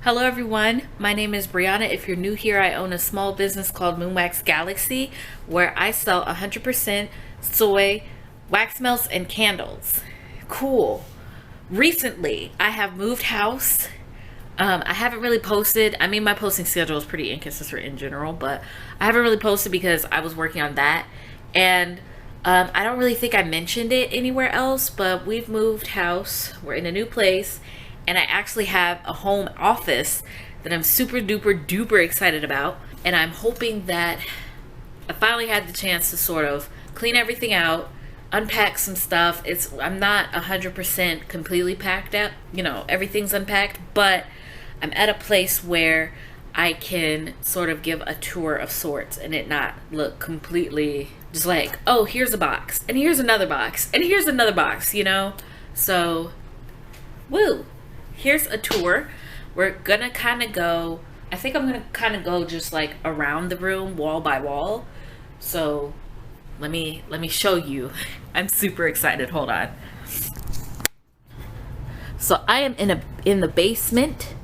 Hello everyone, my name is Brianna. If you're new here, I own a small business called Moonwax Galaxy where I sell 100% soy wax melts and candles. Cool. Recently, I have moved house. I haven't really posted. I mean, my posting schedule is pretty inconsistent in general, but I haven't really posted because I was working on that. And I don't really think I mentioned it anywhere else, but we've moved house. We're in a new place. And I actually have a home office that I'm super duper duper excited about. And I'm hoping that I finally had the chance to sort of clean everything out, unpack some stuff. I'm not 100% completely packed up. You know, everything's unpacked, but I'm at a place where I can sort of give a tour of sorts and it not look completely just like, oh, here's a box and here's another box and here's another box, you know? So, woo. Here's a tour. We're gonna kind of go, I think I'm gonna kind of go just like around the room, wall by wall. So let me show you. I'm super excited. Hold on. So I am in the basement,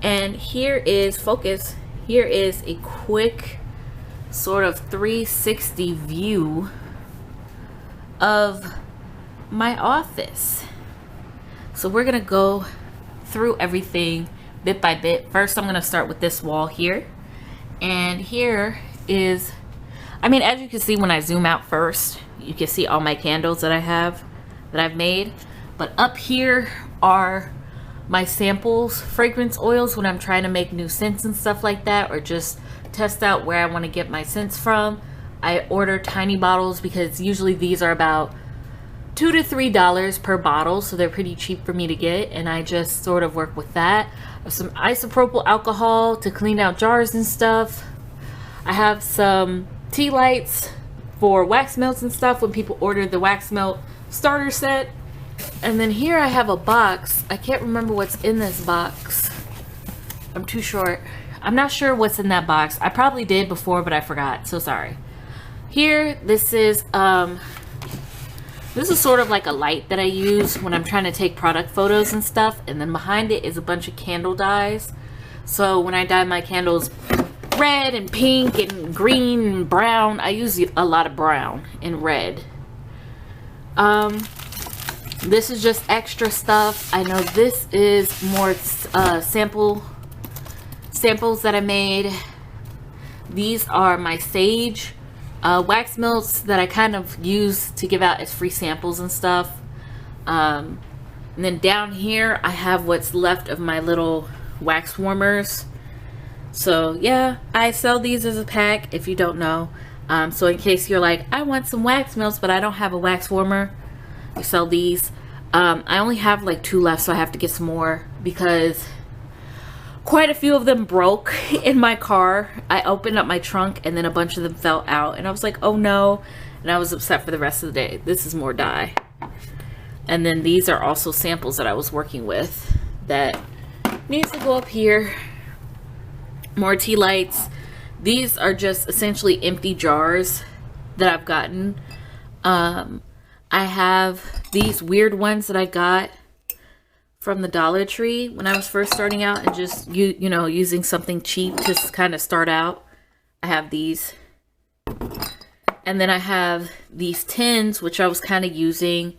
and here is focus. Here is a quick sort of 360 view of my office. So we're gonna go through everything bit by bit. First, I'm going to start with this wall here. And here is, I mean, as you can see when I zoom out first, you can see all my candles that I've made. But up here are my samples, fragrance oils when I'm trying to make new scents and stuff like that, or just test out where I want to get my scents from. I order tiny bottles because usually these are about $2 to $3 per bottle, so they're pretty cheap for me to get, and I just sort of work with that. I have some isopropyl alcohol to clean out jars and stuff. I have some tea lights for wax melts and stuff when people order the wax melt starter set. And then here I have a box. I can't remember what's in this box. I'm too short. I'm not sure what's in that box. I probably did before, but I forgot, so sorry. Here, this is sort of like a light that I use when I'm trying to take product photos and stuff, and then behind it is a bunch of candle dyes. So when I dye my candles red and pink and green and brown, I use a lot of brown and red. This is just extra stuff. I know this is more samples that I made. These are my sage wax melts that I kind of use to give out as free samples and stuff. And then down here I have what's left of my little wax warmers. So yeah, I sell these as a pack if you don't know. So in case you're like, I want some wax melts but I don't have a wax warmer, I sell these. I only have like 2 left, so I have to get some more because quite a few of them broke in my car. I opened up my trunk and then a bunch of them fell out and I was like, oh no, and I was upset for the rest of the day. This is more dye. And then these are also samples that I was working with that needs to go up here. More tea lights. These are just essentially empty jars that I've gotten. I have these weird ones that I got from the Dollar Tree when I was first starting out and just you know, using something cheap to kind of start out. I have these, and then I have these tins which I was kind of using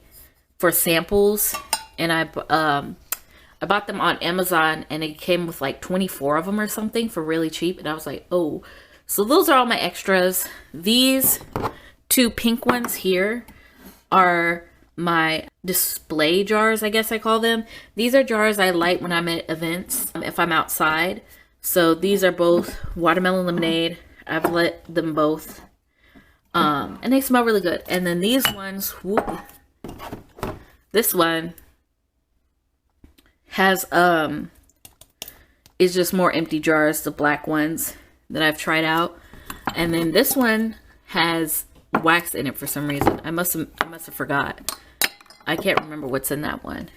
for samples, and I bought them on Amazon and it came with like 24 of them or something for really cheap, and I was like, oh, so those are all my extras. These 2 pink ones here are my display jars, I guess I call them. These are jars I light when I'm at events, if I'm outside. So these are both watermelon lemonade. I've lit them both, and they smell really good. And then these ones, whoop, this one has is just more empty jars, the black ones that I've tried out. And then this one has wax in it for some reason. I must have forgot. I can't remember what's in that one.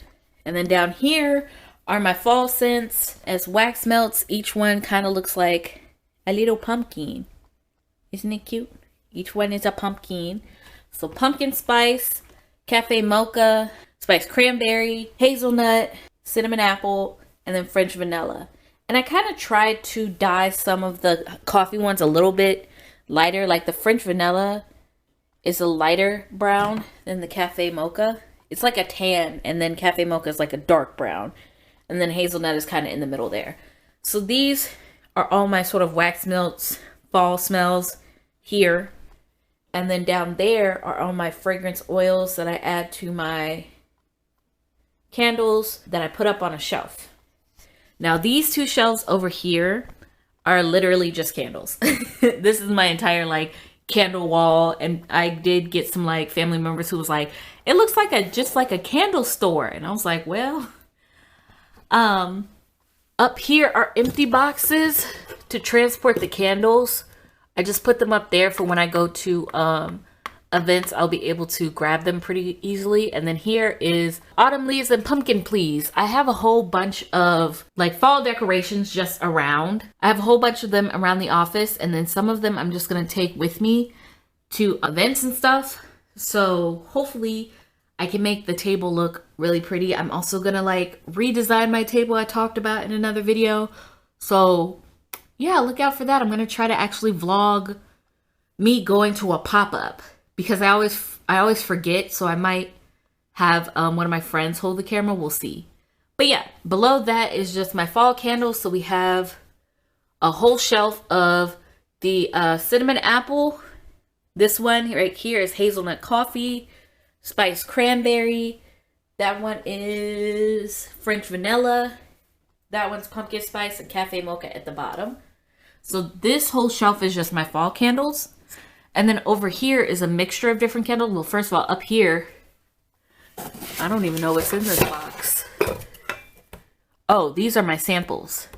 And then down here are my fall scents as wax melts. Each one kind of looks like a little pumpkin. Isn't it cute? Each one is a pumpkin. So pumpkin spice, cafe mocha, spiced cranberry, hazelnut, cinnamon apple, and then French vanilla. And I kind of tried to dye some of the coffee ones a little bit lighter. Like the French vanilla is a lighter brown than the cafe mocha. It's like a tan, and then cafe mocha is like a dark brown. And then hazelnut is kind of in the middle there. So these are all my sort of wax melts, fall smells here. And then down there are all my fragrance oils that I add to my candles that I put up on a shelf. Now these two shelves over here are literally just candles. This is my entire like candle wall, and I did get some like family members who was like, it looks like just like a candle store. And I was like, well, up here are empty boxes to transport the candles. I just put them up there for when I go to events, I'll be able to grab them pretty easily. And then here is autumn leaves and pumpkin please. I have a whole bunch of like fall decorations just around. I have a whole bunch of them around the office, and then some of them I'm just gonna take with me to events and stuff. So hopefully I can make the table look really pretty. I'm also gonna like redesign my table I talked about in another video. So yeah, look out for that. I'm gonna try to actually vlog me going to a pop-up, because I always forget, so I might have one of my friends hold the camera. We'll see. But yeah, below that is just my fall candles. So we have a whole shelf of the cinnamon apple. This one right here is hazelnut coffee, spiced cranberry. That one is French vanilla. That one's pumpkin spice and cafe mocha at the bottom. So this whole shelf is just my fall candles. And then over here is a mixture of different candles. Well, first of all, up here, I don't even know what's in this box. Oh, these are my samples.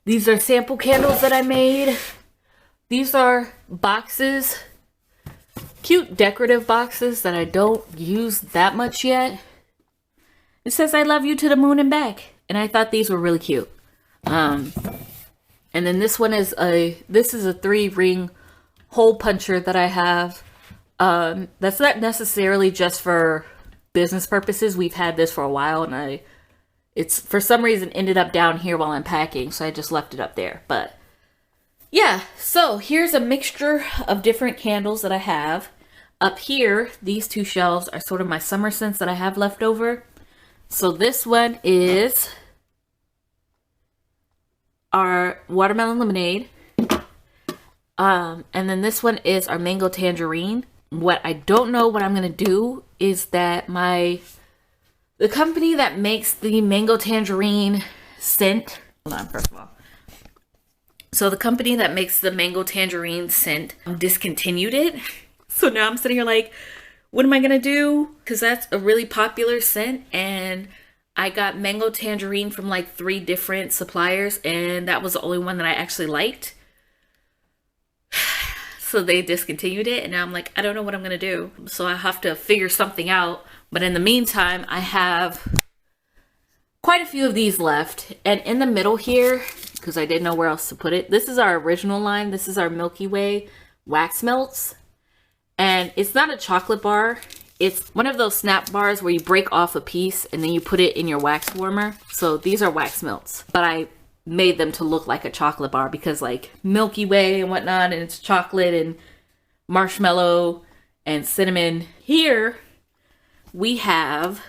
These are sample candles that I made. These are boxes, cute decorative boxes that I don't use that much yet. It says, I love you to the moon and back. And I thought these were really cute. And then this one is a 3-ring hole puncher that I have. That's not necessarily just for business purposes. We've had this for a while, and it's for some reason ended up down here while I'm packing, so I just left it up there. But yeah, so here's a mixture of different candles that I have. Up here, these two shelves are sort of my summer scents that I have left over. So this one is our watermelon lemonade. And then this one is our mango tangerine. What I don't know what I'm going to do is that the company that makes the mango tangerine scent, hold on, first of all. So the company that makes the mango tangerine scent discontinued it. So now I'm sitting here like, what am I going to do? Because that's a really popular scent, and I got mango tangerine from like 3 different suppliers, and that was the only one that I actually liked. So they discontinued it, and now I'm like, I don't know what I'm gonna do. So I have to figure something out. But in the meantime, I have quite a few of these left. And in the middle here, because I didn't know where else to put it, this is our original line. This is our Milky Way wax melts. And it's not a chocolate bar. It's one of those snap bars where you break off a piece and then you put it in your wax warmer. So these are wax melts, but I made them to look like a chocolate bar because like Milky Way and whatnot, and it's chocolate and marshmallow and cinnamon. Here we have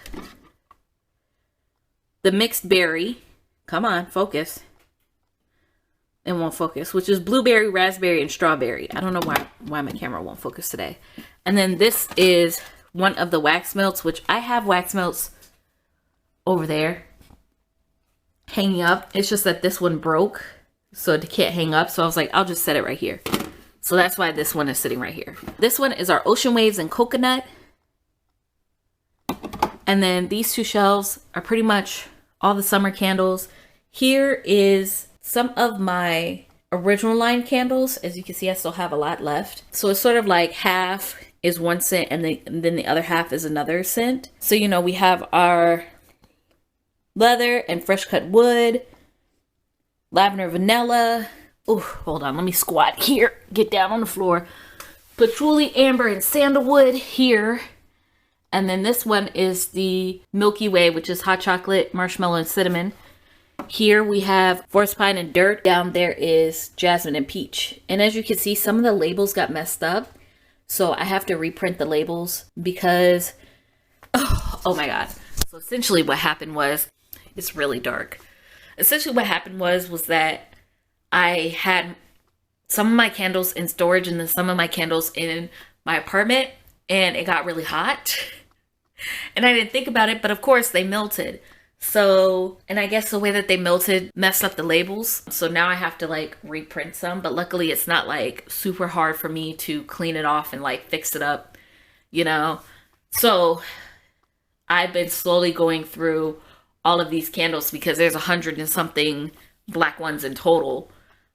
the mixed berry. Come on, focus. It won't focus, which is blueberry, raspberry, and strawberry. I don't know why my camera won't focus today. And then this is one of the wax melts, which I have wax melts over there hanging up. It's just that this one broke, so it can't hang up. So I was like, I'll just set it right here. So that's why this one is sitting right here. This one is our Ocean Waves and Coconut. And then these two shelves are pretty much all the summer candles. Here is some of my original line candles. As you can see, I still have a lot left. So it's sort of like half is one scent and then the other half is another scent. So, you know, we have our leather and fresh cut wood, lavender vanilla. Oh, hold on, let me squat here, get down on the floor. Patchouli, amber, and sandalwood here. And then this one is the Milky Way, which is hot chocolate, marshmallow, and cinnamon. Here we have forest pine and dirt. Down there is jasmine and peach. And as you can see, some of the labels got messed up. So I have to reprint the labels because, oh my God. So essentially what happened was, it's really dark. Essentially what happened was that I had some of my candles in storage and then some of my candles in my apartment, and it got really hot. And I didn't think about it, but of course they melted. So, and I guess the way that they melted messed up the labels. So now I have to like reprint some, but luckily it's not like super hard for me to clean it off and like fix it up, you know? So I've been slowly going through all of these candles because there's 100 and something black ones in total.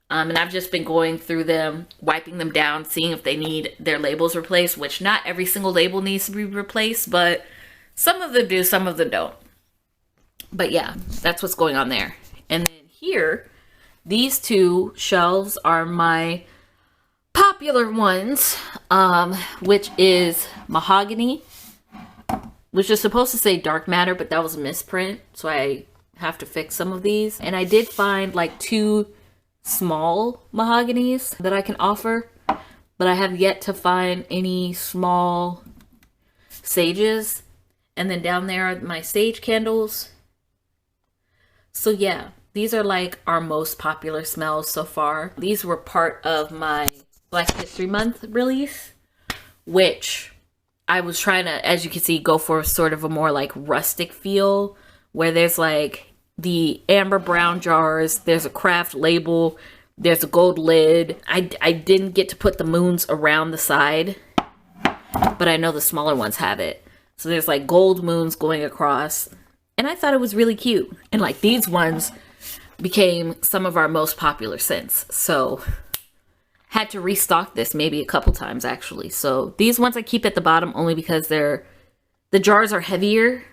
And I've just been going through them, wiping them down, seeing if they need their labels replaced, which not every single label needs to be replaced, but some of them do, some of them don't. But yeah, that's what's going on there. And then here, these two shelves are my popular ones, which is mahogany, which is supposed to say dark matter, but that was a misprint. So I have to fix some of these. And I did find like 2 small mahoganies that I can offer, but I have yet to find any small sages. And then down there are my sage candles. So yeah, these are like our most popular smells so far. These were part of my Black History Month release, which I was trying to, as you can see, go for sort of a more like rustic feel, where there's like the amber brown jars, there's a craft label, there's a gold lid. I didn't get to put the moons around the side, but I know the smaller ones have it. So there's like gold moons going across. And I thought it was really cute. And like these ones became some of our most popular scents. So had to restock this maybe a couple times actually. So these ones I keep at the bottom only because the jars are heavier.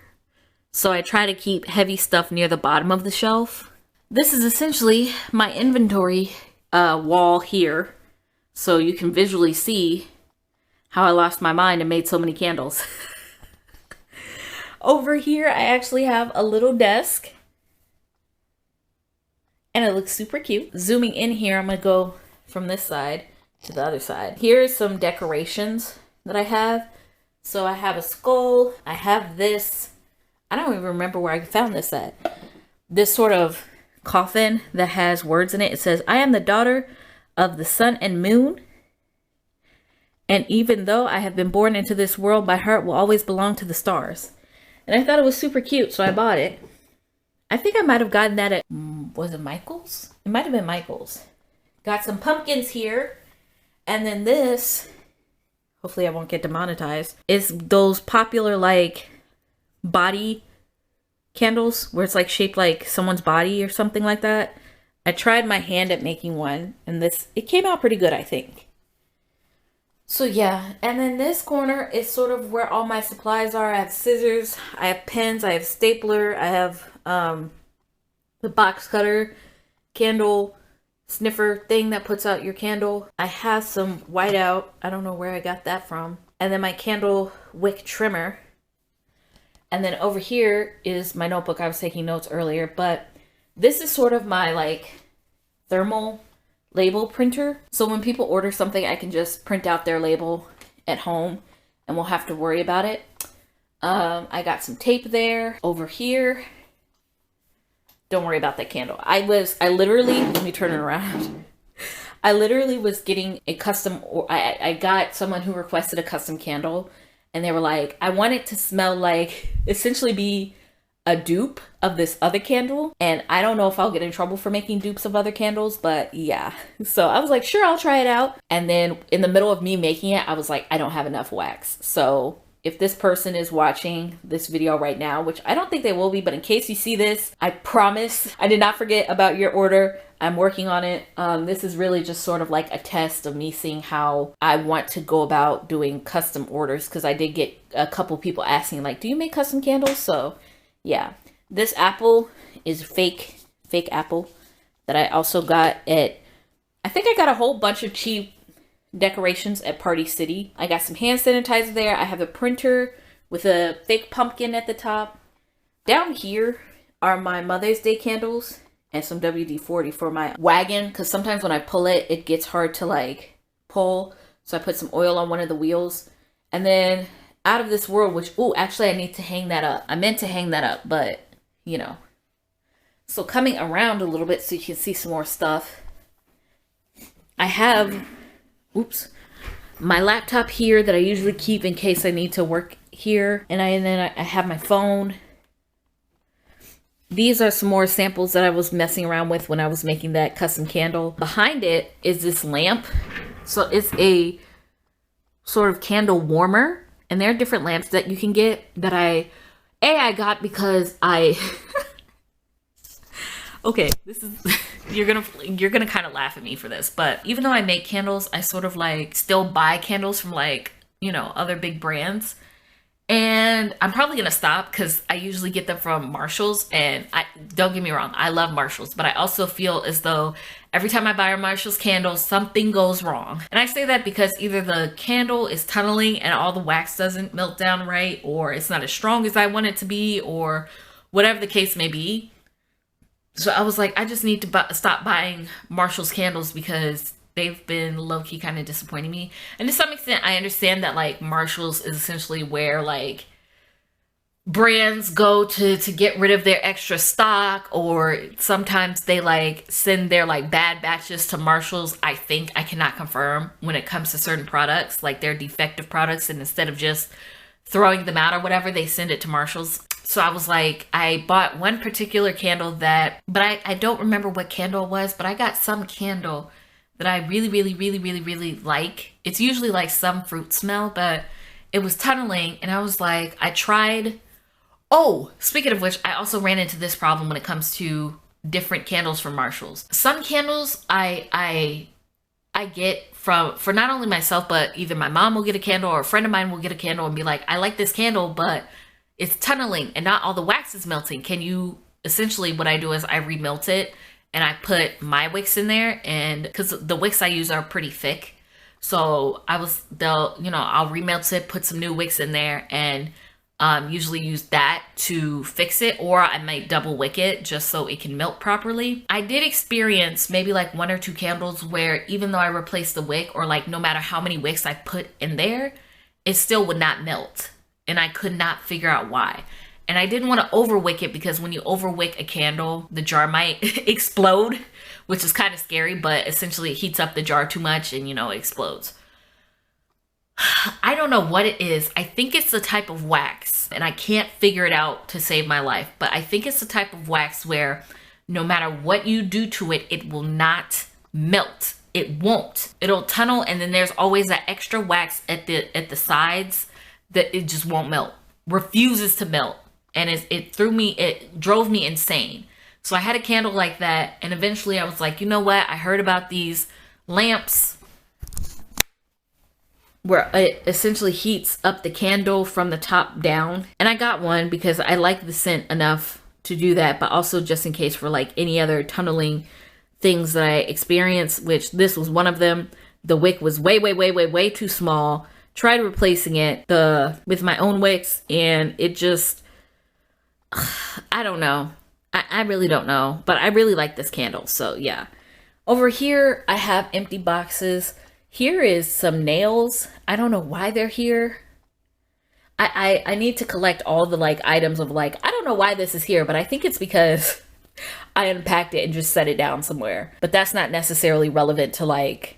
So I try to keep heavy stuff near the bottom of the shelf. This is essentially my inventory wall here. So you can visually see how I lost my mind and made so many candles. Over here, I actually have a little desk. And it looks super cute. Zooming in here, I'm going to go from this side to the other side. Here's some decorations that I have. So I have a skull. I have this. I don't even remember where I found this at. This sort of coffin that has words in it. It says, "I am the daughter of the sun and moon. And even though I have been born into this world, my heart will always belong to the stars." And I thought it was super cute, so I bought it. I think I might have gotten that at, was it Michael's? It might have been Michael's. Got some pumpkins here. And then this, hopefully I won't get demonetized, is those popular like body candles where it's like shaped like someone's body or something like that. I tried my hand at making one, and it came out pretty good, I think. So yeah, and then this corner is sort of where all my supplies are. I have scissors, I have pens, I have stapler, I have the box cutter, candle sniffer thing that puts out your candle. I have some whiteout, I don't know where I got that from. And then my candle wick trimmer. And then over here is my notebook. I was taking notes earlier, but this is sort of my like thermal label printer. So when people order something, I can just print out their label at home and we'll have to worry about it. I got some tape there. Over here, don't worry about that candle. I literally, let me turn it around. I literally was getting a custom, or I got someone who requested a custom candle, and they were like, I want it to smell like, essentially be a dupe of this other candle. And I don't know if I'll get in trouble for making dupes of other candles, but yeah. So I was like, sure, I'll try it out. And then in the middle of me making it, I was like, I don't have enough wax. So if this person is watching this video right now, which I don't think they will be, but in case you see this, I promise I did not forget about your order. I'm working on it. This is really just sort of like a test of me seeing how I want to go about doing custom orders, because I did get a couple people asking like, do you make custom candles? So yeah, this apple is fake apple that I also got at, I think I got a whole bunch of cheap decorations at Party City. I got some hand sanitizer there. I have a printer with a fake pumpkin at the top. Down here are my Mother's Day candles. and some WD-40 for my wagon, because sometimes when I pull it, it gets hard to like pull. So I put some oil on one of the wheels. And then Out of This World, which, oh, actually I need to hang that up. I meant to hang that up, but you know. So coming around a little bit so you can see some more stuff. I have, oops, my laptop here that I usually keep in case I need to work here. And then I have my phone. These are some more samples that I was messing around with when I was making that custom candle. Behind it is this lamp. So it's a sort of candle warmer. And there are different lamps that you can get that I got because I... Okay, this is... You're gonna kind of laugh at me for this. But even though I make candles, I sort of like still buy candles from like, you know, other big brands. And I'm probably gonna stop because I usually get them from Marshall's, and don't get me wrong, I love Marshall's, but I also feel as though every time I buy a Marshall's candle, something goes wrong. And I say that because either the candle is tunneling and all the wax doesn't melt down right, or it's not as strong as I want it to be, or whatever the case may be. So I was like, I just need to stop buying Marshall's candles because they've been low-key kind of disappointing me. And to some extent, I understand that like Marshall's is essentially where like brands go to get rid of their extra stock, or sometimes they like send their like bad batches to Marshall's. I think, I cannot confirm, when it comes to certain products, like their defective products, and instead of just throwing them out or whatever, they send it to Marshall's. So I was like, I bought one particular candle that, but I don't remember what candle it was, but I got some candle that I really like. It's usually like some fruit smell, but it was tunneling, and I was like, I tried. Oh, speaking of which, I also ran into this problem when it comes to different candles from Marshall's. Some candles I get for not only myself, but either my mom will get a candle or a friend of mine will get a candle and be like, I like this candle, but it's tunneling and not all the wax is melting. Can you, essentially what I do is I remelt it and I put my wicks in there, and because the wicks I use are pretty thick. So I'll remelt it, put some new wicks in there, and usually use that to fix it, or I might double wick it just so it can melt properly. I did experience maybe like 1 or 2 candles where even though I replaced the wick, or like no matter how many wicks I put in there, it still would not melt. And I could not figure out why. And I didn't want to overwick it because when you overwick a candle, the jar might explode, which is kind of scary, but essentially it heats up the jar too much and, you know, it explodes. I don't know what it is. I think it's the type of wax, and I can't figure it out to save my life, but I think it's the type of wax where no matter what you do to it, it will not melt. It won't. It'll tunnel, and then there's always that extra wax at the sides that it just won't melt. Refuses to melt. And it drove me insane. So I had a candle like that, and eventually I was like, you know what? I heard about these lamps where it essentially heats up the candle from the top down. And I got one because I like the scent enough to do that, but also just in case for like any other tunneling things that I experienced, which this was one of them. The wick was way too small. Tried replacing it with my own wicks, and it just, I don't know. I really don't know, but I really like this candle. So yeah. Over here, I have empty boxes. Here is some nails. I don't know why they're here. I need to collect all the like items of like, I don't know why this is here, but I think it's because I unpacked it and just set it down somewhere. But that's not necessarily relevant to like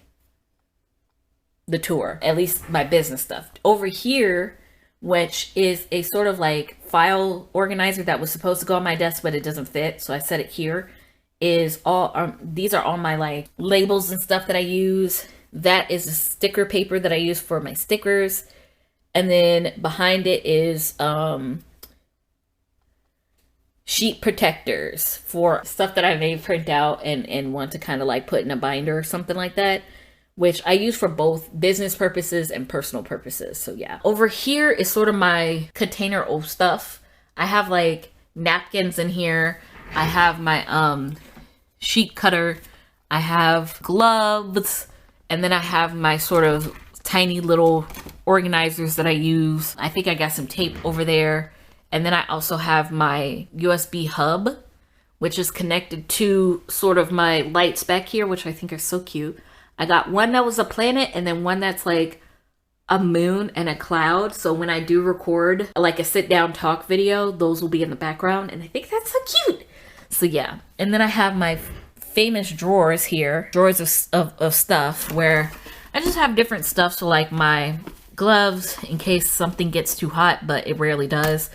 the tour, at least my business stuff. Over here, which is a sort of like file organizer that was supposed to go on my desk, but it doesn't fit, so I set it here, is all these are all my like labels and stuff that I use. That is a sticker paper that I use for my stickers, and then behind it is sheet protectors for stuff that I may print out and want to kind of like put in a binder or something like that, which I use for both business purposes and personal purposes. So yeah. Over here is sort of my container of stuff. I have like napkins in here. I have my sheet cutter. I have gloves. And then I have my sort of tiny little organizers that I use. I think I got some tape over there. And then I also have my USB hub, which is connected to sort of my lights back here, which I think are so cute. I got one that was a planet and then one that's like a moon and a cloud. So when I do record like a sit down talk video, those will be in the background. And I think that's so cute. So yeah. And then I have my famous drawers here, drawers of stuff where I just have different stuff. So like my gloves in case something gets too hot, but it rarely does.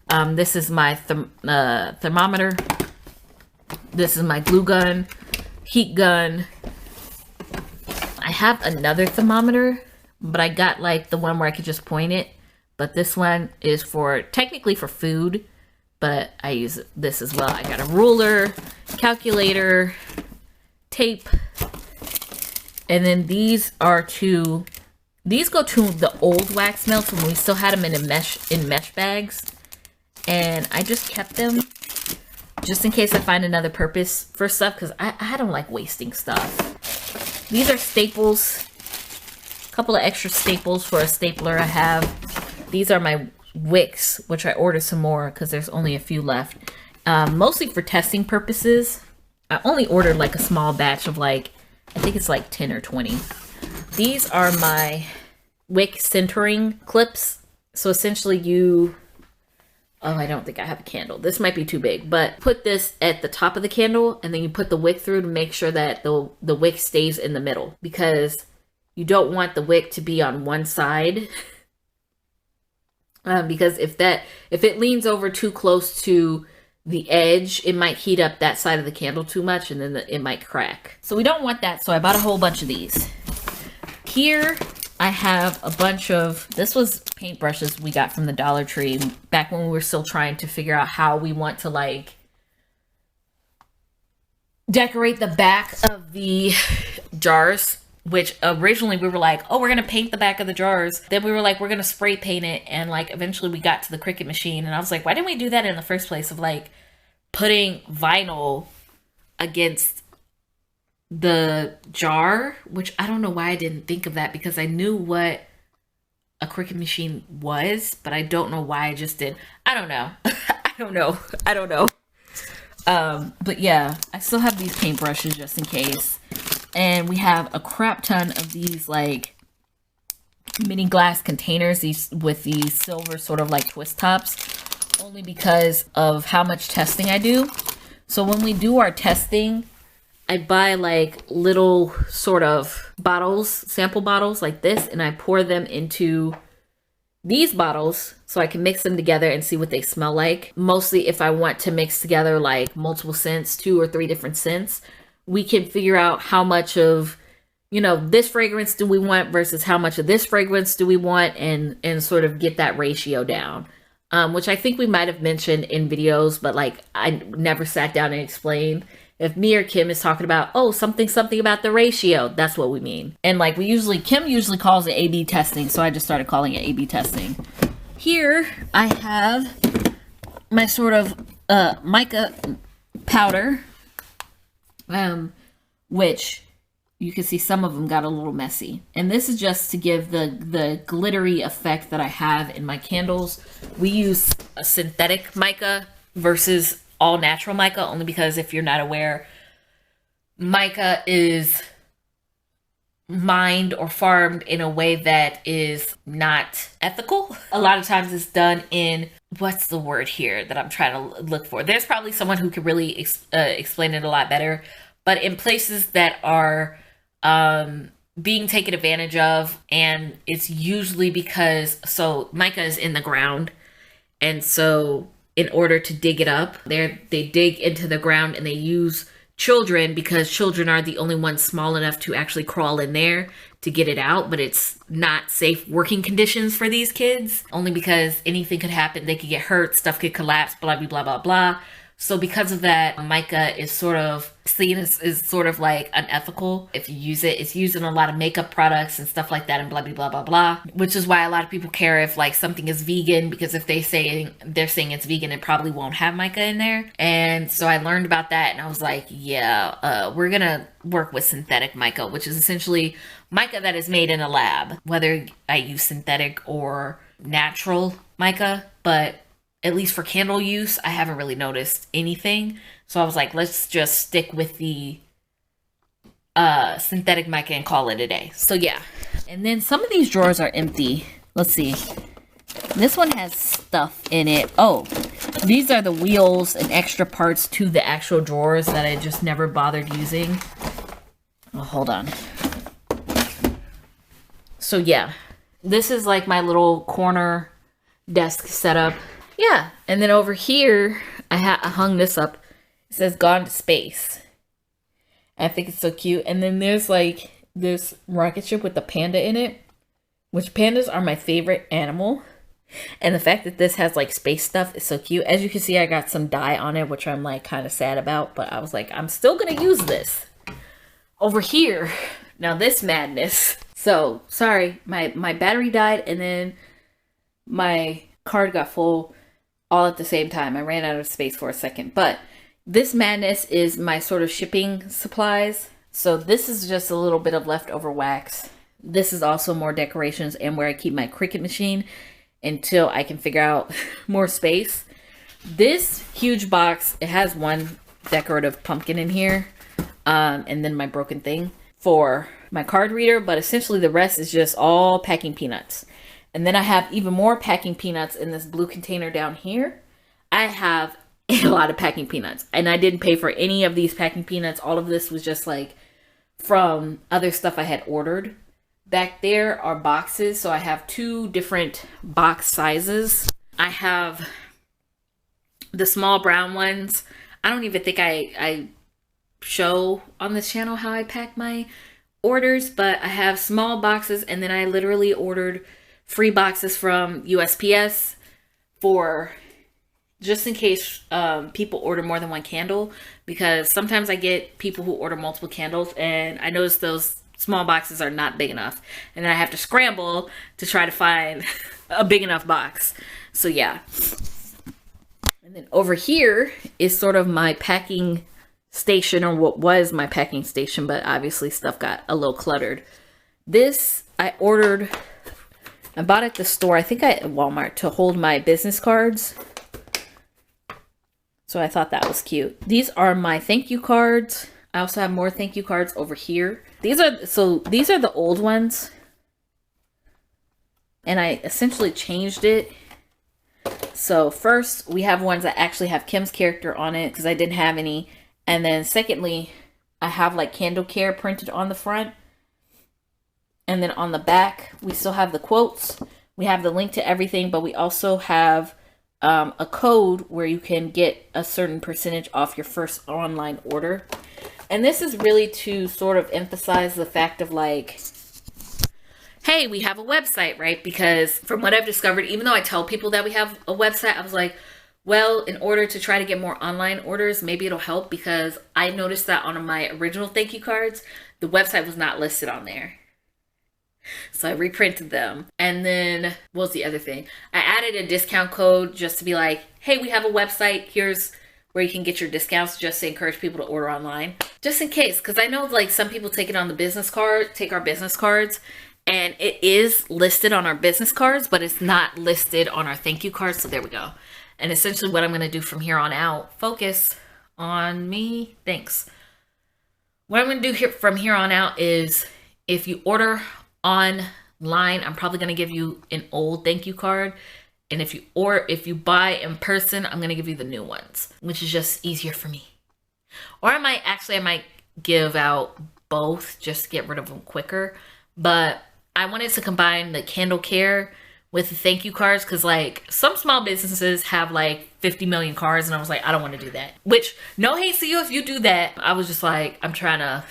This is my thermometer. This is my glue gun, heat gun. I have another thermometer, but I got like the one where I could just point it. But this one is for technically for food, but I use this as well. I got a ruler, calculator, tape, and then these go to the old wax melts when we still had them in mesh bags, and I just kept them just in case I find another purpose for stuff, because I don't like wasting stuff. These are staples, a couple of extra staples for a stapler I have. These are my wicks, which I ordered some more because there's only a few left. Mostly for testing purposes. I only ordered like a small batch of like, I think it's like 10 or 20. These are my wick centering clips. So essentially oh, I don't think I have a candle. This might be too big, but put this at the top of the candle and then you put the wick through to make sure that the wick stays in the middle, because you don't want the wick to be on one side. Because if it leans over too close to the edge, it might heat up that side of the candle too much and then it might crack. So we don't want that. So I bought a whole bunch of these. Here I have a bunch of, this was paintbrushes we got from the Dollar Tree back when we were still trying to figure out how we want to like decorate the back of the jars, which originally we were like, oh, we're going to paint the back of the jars. Then we were like, we're going to spray paint it. And like, eventually we got to the Cricut machine and I was like, why didn't we do that in the first place of like putting vinyl against the jar, which I don't know why I didn't think of that, because I knew what a Cricut machine was, but I don't know why I just did. I don't know. I don't know. But yeah, I still have these paintbrushes just in case. And we have a crap ton of these like mini glass containers, these with these silver sort of like twist tops, only because of how much testing I do. So when we do our testing, I buy like little sort of bottles, sample bottles like this, and I pour them into these bottles so I can mix them together and see what they smell like. Mostly if I want to mix together like multiple scents, 2 or 3 different scents, we can figure out how much of, you know, this fragrance do we want versus how much of this fragrance do we want, and sort of get that ratio down. Which I think we might have mentioned in videos, but like I never sat down and explained. If me or Kim is talking about, oh, something about the ratio, that's what we mean. And like Kim usually calls it A/B testing, so I just started calling it A/B testing. Here I have my sort of mica powder, which you can see some of them got a little messy. And this is just to give the glittery effect that I have in my candles. We use a synthetic mica versus all natural mica, only because if you're not aware, mica is mined or farmed in a way that is not ethical. A lot of times it's done in, what's the word here that I'm trying to look for? There's probably someone who could really explain it a lot better, but in places that are being taken advantage of, and it's usually because, so mica is in the ground, and so in order to dig it up, they dig into the ground and they use children, because children are the only ones small enough to actually crawl in there to get it out, but it's not safe working conditions for these kids, only because anything could happen. They could get hurt, stuff could collapse, blah, blah, blah, blah, blah. So because of that, mica is sort of seen as sort of like unethical. If you use it, it's used in a lot of makeup products and stuff like that, and blah, blah, blah, blah, blah. Which is why a lot of people care if like something is vegan, because if they're saying it's vegan, it probably won't have mica in there. And so I learned about that and I was like, yeah, we're gonna work with synthetic mica, which is essentially mica that is made in a lab, whether I use synthetic or natural mica, but at least for candle use, I haven't really noticed anything. So I was like, let's just stick with the synthetic mica and call it a day. So yeah. And then some of these drawers are empty. Let's see. This one has stuff in it. Oh, these are the wheels and extra parts to the actual drawers that I just never bothered using. Oh, hold on. So yeah, this is like my little corner desk setup. Yeah, and then over here, I hung this up. It says "Gone to Space." I think it's so cute. And then there's like this rocket ship with the panda in it, which pandas are my favorite animal. And the fact that this has like space stuff is so cute. As you can see, I got some dye on it, which I'm like kind of sad about, but I was like, I'm still gonna use this. Over here, now this madness. So sorry, my battery died and then my card got full all at the same time. I ran out of space for a second, but this madness is my sort of shipping supplies. So this is just a little bit of leftover wax. This is also more decorations and where I keep my Cricut machine until I can figure out more space. This huge box, it has one decorative pumpkin in here, and then my broken thing for my card reader, but essentially the rest is just all packing peanuts. And then I have even more packing peanuts in this blue container down here. I have a lot of packing peanuts, and I didn't pay for any of these packing peanuts. All of this was just like from other stuff I had ordered. Back there are boxes, so I have two different box sizes. I have the small brown ones. I don't even think I show on this channel how I pack my orders, but I have small boxes, and then I literally ordered free boxes from USPS for just in case people order more than one candle, because sometimes I get people who order multiple candles and I notice those small boxes are not big enough, and then I have to scramble to try to find a big enough box. So yeah. And then over here is sort of my packing station, or what was my packing station, but obviously stuff got a little cluttered. This I ordered, I bought at the store, I think at Walmart, to hold my business cards. So I thought that was cute. These are my thank you cards. I also have more thank you cards over here. These are the old ones. And I essentially changed it. So first we have ones that actually have Kim's character on it because I didn't have any. And then secondly, I have like Candle Care printed on the front. And then on the back, we still have the quotes. We have the link to everything, but we also have a code where you can get a certain percentage off your first online order. And this is really to sort of emphasize the fact of like, hey, we have a website, right? Because from what I've discovered, even though I tell people that we have a website, I was like, well, in order to try to get more online orders, maybe it'll help, because I noticed that on my original thank you cards, the website was not listed on there. So I reprinted them. And then what was the other thing? I added a discount code just to be like, hey, we have a website. Here's where you can get your discounts, just to encourage people to order online. Just in case, because I know like some people take it on the business card, take our business cards, and it is listed on our business cards, but it's not listed on our thank you cards. So there we go. And essentially what I'm going to do from here on out, focus on me. Thanks. What I'm going to do from here on out is, if you order online, I'm probably going to give you an old thank you card. And if you buy in person, I'm going to give you the new ones, which is just easier for me. Or I might give out both just to get rid of them quicker. But I wanted to combine the Candle Care with the thank you cards, because like some small businesses have like 50 million cards, and I was like, I don't want to do that. Which, no hate to you if you do that. I was just like, I'm trying to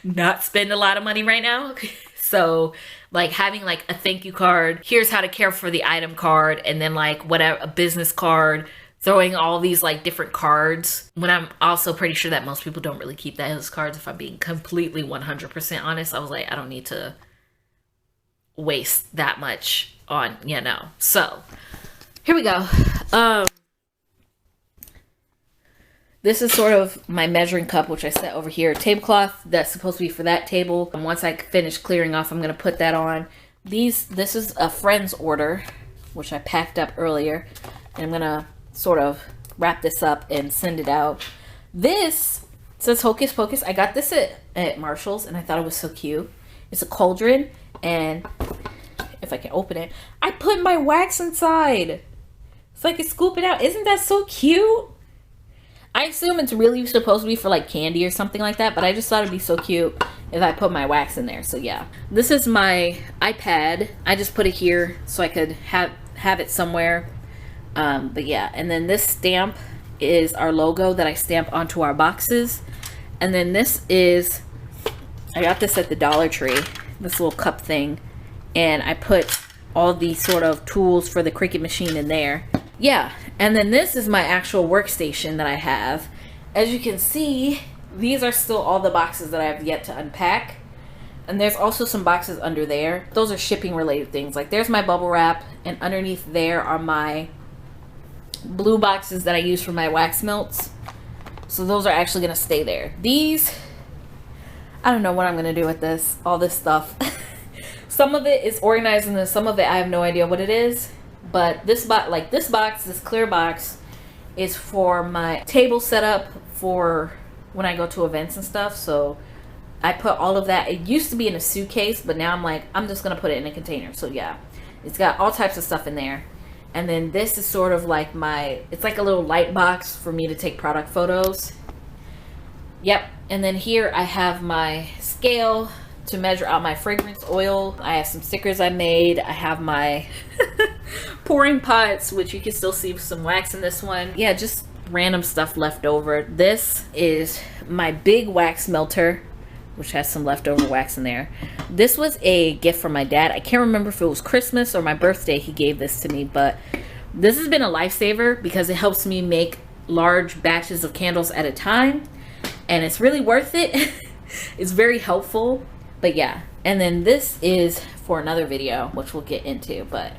not spend a lot of money right now. So like having like a thank you card, here's how to care for the item card, and then like whatever, a business card, throwing all these like different cards, when I'm also pretty sure that most people don't really keep those cards. If I'm being completely 100% honest, I was like, I don't need to waste that much on, you know. So here we go. This is sort of my measuring cup, which I set over here. Tablecloth that's supposed to be for that table. And once I finish clearing off, I'm going to put that on. This is a friend's order, which I packed up earlier. And I'm gonna sort of wrap this up and send it out. This says Hocus Pocus. I got this at Marshall's and I thought it was so cute. It's a cauldron, and if I can open it, I put my wax inside so I can scoop it out. Isn't that so cute? I assume it's really supposed to be for like candy or something like that, but I just thought it'd be so cute if I put my wax in there. So yeah, this is my iPad. I just put it here so I could have it somewhere. But yeah, and then this stamp is our logo that I stamp onto our boxes. And then this is, I got this at the Dollar Tree, this little cup thing, and I put all these sort of tools for the Cricut machine in there. Yeah, and then this is my actual workstation that I have. As you can see, these are still all the boxes that I have yet to unpack. And there's also some boxes under there. Those are shipping related things. Like there's my bubble wrap, and underneath there are my blue boxes that I use for my wax melts. So those are actually gonna stay there. These, I don't know what I'm gonna do with this, all this stuff. Some of it is organized, and then some of it I have no idea what it is. But this box, this clear box, is for my table setup for when I go to events and stuff. So I put all of that. It used to be in a suitcase, but now I'm like, I'm just gonna put it in a container. So yeah, it's got all types of stuff in there. And then this is sort of like it's like a little light box for me to take product photos. Yep. And then here I have my scale to measure out my fragrance oil. I have some stickers I made. I have my pouring pots, which you can still see some wax in this one. Yeah, just random stuff left over. This is my big wax melter, which has some leftover wax in there. This was a gift from my dad. I can't remember if it was Christmas or my birthday he gave this to me, but this has been a lifesaver because it helps me make large batches of candles at a time, and it's really worth it. It's very helpful. But yeah, and then this is for another video, which we'll get into, but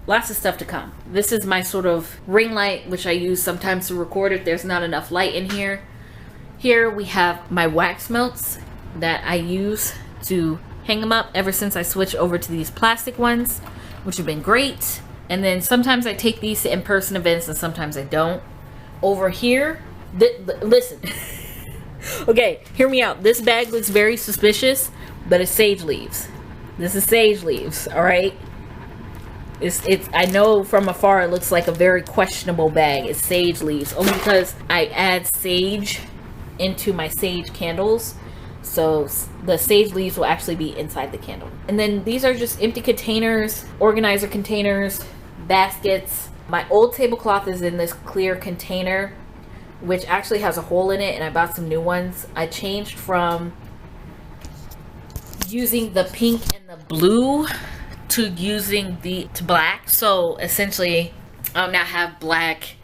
lots of stuff to come. This is my sort of ring light, which I use sometimes to record if there's not enough light in here. Here we have my wax melts that I use to hang them up ever since I switched over to these plastic ones, which have been great. And then sometimes I take these to in-person events and sometimes I don't. Over here, listen. Okay, hear me out. This bag looks very suspicious, but it's sage leaves. This is sage leaves, all right? It's I know from afar it looks like a very questionable bag. It's sage leaves, only because I add sage into my sage candles. So the sage leaves will actually be inside the candle. And then these are just empty containers, organizer containers, baskets. My old tablecloth is in this clear container, which actually has a hole in it, and I bought some new ones. I changed from using the pink and the blue to using to black. So essentially I'll now have black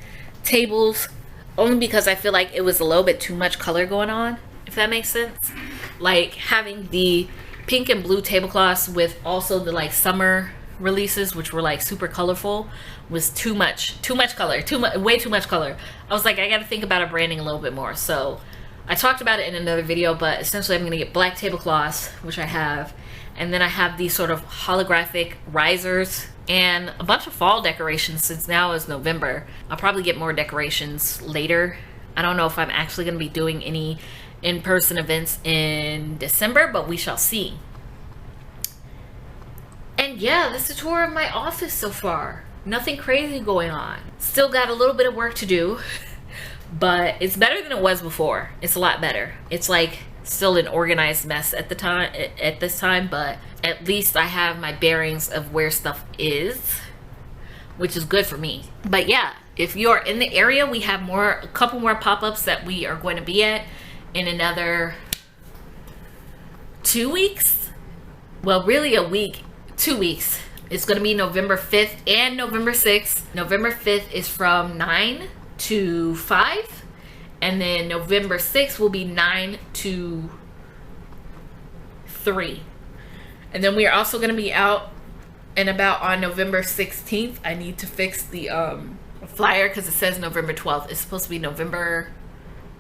tables, only because I feel like it was a little bit too much color going on, if that makes sense. Like having the pink and blue tablecloths with also the like summer releases, which were like super colorful, was too much color, way too much color. I was like, I gotta think about branding a little bit more. So I talked about it in another video, but essentially I'm gonna get black tablecloths, which I have, and then I have these sort of holographic risers and a bunch of fall decorations. Since now is November, I'll probably get more decorations later. I don't know if I'm actually gonna be doing any in-person events in December, but we shall see. And yeah, this is a tour of my office so far. Nothing crazy going on. Still got a little bit of work to do, but it's better than it was before. It's a lot better. It's like still an organized mess at this time, but at least I have my bearings of where stuff is, which is good for me. But yeah, if you're in the area, we have a couple more pop-ups that we are going to be at in another 2 weeks. Well, really a week, 2 weeks. It's going to be November 5th and November 6th. November 5th is from 9 to 5. And then November 6th will be 9 to 3. And then we are also going to be out and about on November 16th. I need to fix the flyer because it says November 12th. It's supposed to be November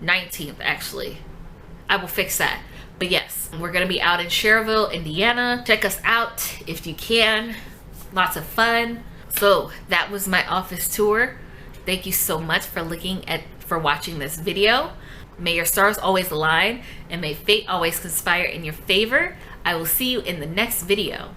19th, actually. I will fix that. But yes, we're going to be out in Cherville, Indiana. Check us out if you can. lots of fun. So that was my office tour. Thank you so much for watching this video. May your stars always align and may fate always conspire in your favor. I will see you in the next video.